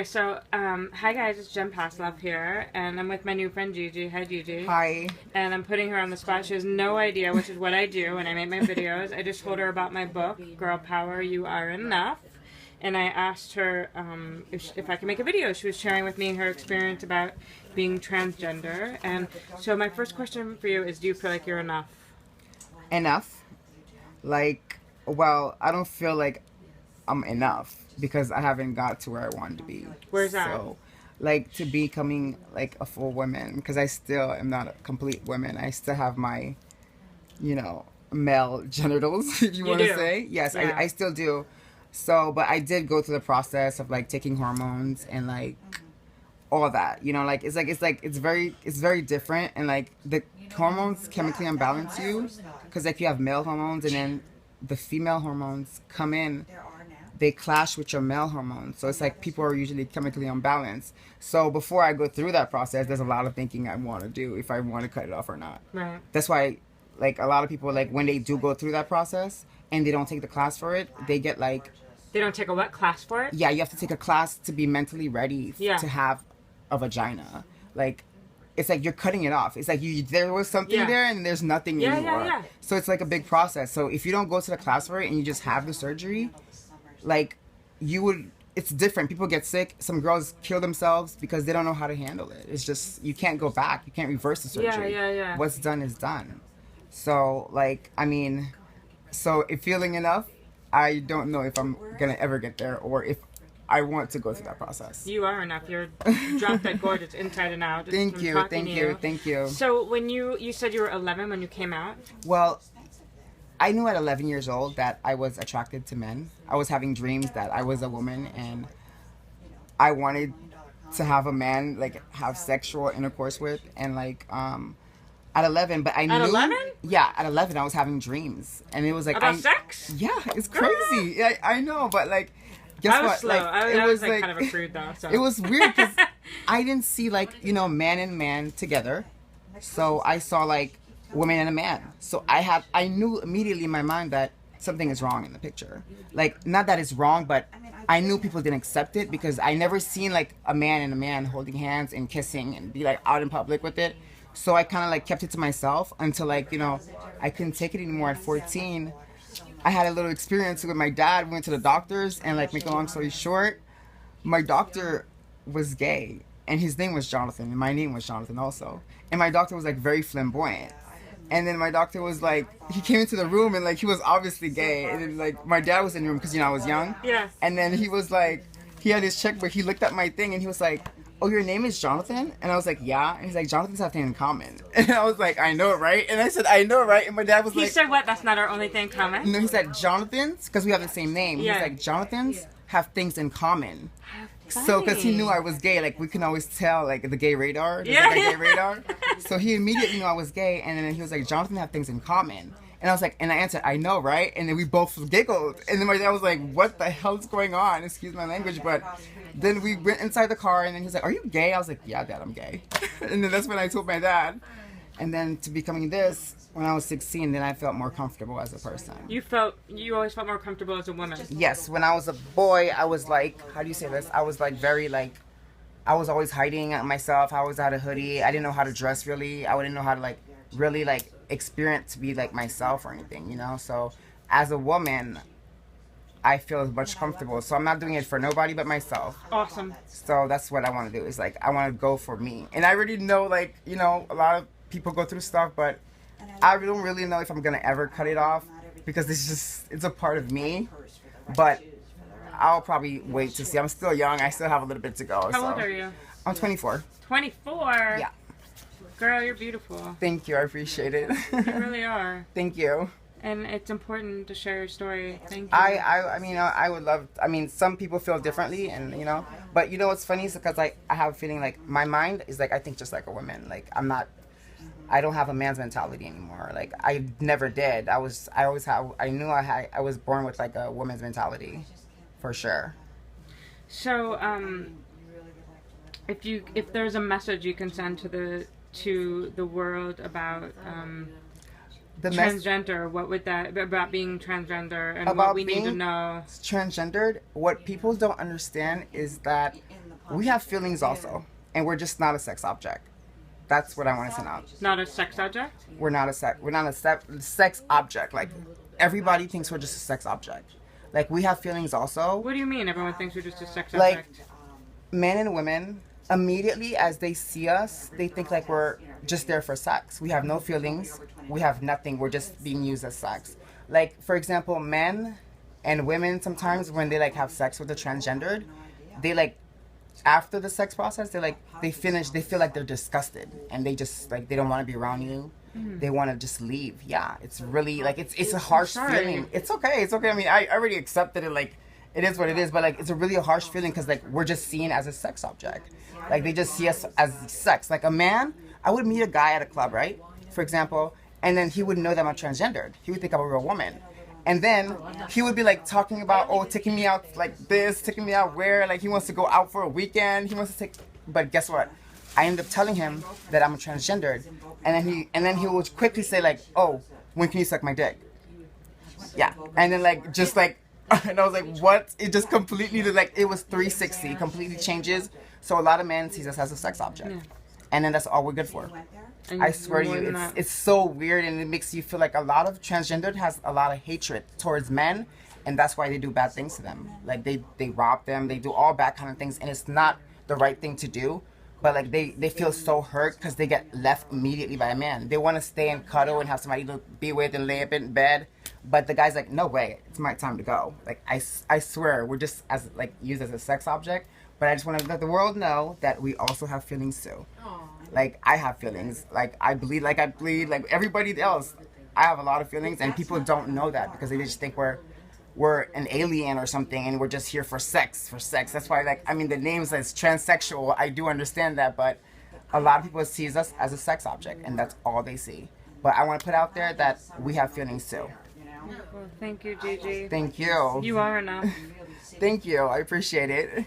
So, hi guys, it's Jen Pasloff here, and I'm with my new friend Gigi. Hi Gigi. Hi. And I'm putting her on the spot. She has no idea, which is what I do when I make my videos. I just told her about my book, Girl Power, You Are Enough. And I asked her if I could make a video. She was sharing with me her experience about being transgender. And so my first question for you is, do you feel like you're enough? Enough? Like, well, I don't feel like I'm enough because I haven't got to where I wanted to be. Where's that? So, like, to becoming, like, a full woman, because I still am not a complete woman. I still have my, male genitals, if you want to say. Yes, yeah. I still do. So, but I did go through the process of, like, taking hormones and, like, all that. It's very different. And, like, the hormones chemically unbalance you because, like, you have male hormones and then the female hormones come in. They clash with your male hormones. So it's like people are usually chemically unbalanced. So before I go through that process, there's a lot of thinking I want to do if I want to cut it off or not. Right. That's why, like, a lot of people, like, when they do go through that process and they don't take the class for it, they get, like... They don't take a what class for it? Yeah, you have to take a class to be mentally ready to have a vagina. Like, it's like you're cutting it off. It's like there was something there and there's nothing anymore. Yeah. So it's like a big process. So if you don't go to the class for it and you just have the surgery... Like, it's different. People get sick. Some girls kill themselves because they don't know how to handle it. It's just, you can't go back. You can't reverse the surgery. Yeah. What's done is done. So, like, if feeling enough, I don't know if I'm going to ever get there or if I want to go through that process. You are enough. You're drop dead gorgeous inside and out. Thank you. So, when you said you were 11 when you came out? Well... I knew at 11 years old that I was attracted to men. I was having dreams that I was a woman and I wanted to have a man, like, have sexual intercourse with. And, like, at 11, but I knew... At 11? Yeah, at 11 I was having dreams. And it was like... About sex? Yeah, it's crazy. Yeah, I know, but, like, guess I was what? slow. Like, I was kind of a prude, though. So. It was weird because I didn't see, like, man and man together. So I saw, like, woman and a man. So I knew immediately in my mind that something is wrong in the picture. Like, not that it's wrong, but I knew people didn't accept it because I never seen, like, a man and a man holding hands and kissing and be, like, out in public with it. So I kind of, like, kept it to myself until, like, I couldn't take it anymore at 14. I had a little experience with my dad. We went to the doctors and, like, make a long story short, my doctor was gay and his name was Jonathan and my name was Jonathan also. And my doctor was, like, very flamboyant. And then my doctor was like, he came into the room and, like, he was obviously gay. And then, like, my dad was in the room because, I was young. Yeah. And then he was like, he had his checkbook. He looked at my thing and he was like, oh, your name is Jonathan? And I was like, yeah. And he's like, Jonathan's have thing in common. And I was like, I know, right? And I said, I know, right? And my dad was like... He said what? That's not our only thing in common? No, he said, Jonathan's, because we have the same name. Yeah. He's like, Jonathan's have things in common. So, because he knew I was gay, like, we can always tell, like, the gay radar. There's, like, a gay radar. So he immediately knew I was gay, and then he was like, Jonathan have things in common. And I was like, and I answered, I know, right? And then we both giggled. And then my dad was like, what the hell's going on? Excuse my language, but then we went inside the car, and then he was like, are you gay? I was like, yeah, Dad, I'm gay. And then that's when I told my dad. And then to becoming this, when I was 16, then I felt more comfortable as a person. You always felt more comfortable as a woman? Yes. When I was a boy, I was like, how do you say this? I was like very like, I was always hiding myself. I was out of hoodie. I didn't know how to dress really. I didn't know how to like really like experience to be like myself or anything, So as a woman, I feel much comfortable. So I'm not doing it for nobody but myself. Awesome. So that's what I want to do is like, I want to go for me. And I already know like, a lot of people go through stuff, but I don't really know if I'm going to ever cut it off because it's a part of me, but I'll probably wait to see. I'm still young. I still have a little bit to go. How old are you? I'm 24. 24? Yeah. Girl, you're beautiful. Thank you. I appreciate it. You really are. Thank you. And it's important to share your story. Thank you. I would love, some people feel differently and, but what's funny is because I have a feeling like my mind is like, I think just like a woman. Like I don't have a man's mentality anymore. Like I never did. I was born with like a woman's mentality, for sure. So, if there's a message you can send to the world about transgender, what would that about being transgender and about what we need to know? Transgendered, what people don't understand is that we have feelings also, and we're just not a sex object. That's what I want to send out. Not a sex object? We're not a sex object. Like, everybody thinks we're just a sex object. Like, we have feelings also. What do you mean everyone thinks we're just a sex Like, object? men and women, immediately as they see us, they think like we're just there for sex. We have no feelings. We have nothing. We're just being used as sex. Like, for example, men and women sometimes when they like have sex with the transgendered, they like, after the sex process, they feel like they're disgusted and they just like, they don't want to be around you. They want to just leave. Yeah, it's really like, it's a harsh feeling. It's okay. I mean, I already accepted it. Like, it is what it is, but like, it's a really harsh feeling because like, we're just seen as a sex object. Like, they just see us as sex. Like, a man, I would meet a guy at a club, right? For example, and then he wouldn't know that I'm transgendered. He would think I'm a real woman. And then he would be like talking about, oh, taking me out like this, taking me out where, like he wants to go out for a weekend. He wants to take, but guess what? I end up telling him that I'm a transgendered. And then he would quickly say like, oh, when can you suck my dick? Yeah. And then like, just like, and I was like, what? It just completely, like, it was 360, completely changes. So a lot of men sees us as a sex object. Yeah. And then that's all we're good for. I swear to you, it's so weird, and it makes you feel like a lot of transgendered has a lot of hatred towards men, and that's why they do bad things to them. Like, they rob them, they do all bad kind of things, and it's not the right thing to do. But like, they feel so hurt because they get left immediately by a man. They want to stay and cuddle and have somebody to be with and lay up in bed. But the guy's like, no way, it's my time to go. Like, I swear, we're just as like used as a sex object. But I just want to let the world know that we also have feelings too. Aww. Like, I have feelings. Like, I bleed like everybody else. I have a lot of feelings, and people don't know that because they just think we're an alien or something, and we're just here for sex. That's why, like, I mean, the name says transsexual. I do understand that, but a lot of people see us as a sex object, and that's all they see. But I want to put out there that we have feelings too. Well, thank you, Gigi. Thank you. You are enough. Thank you. I appreciate it.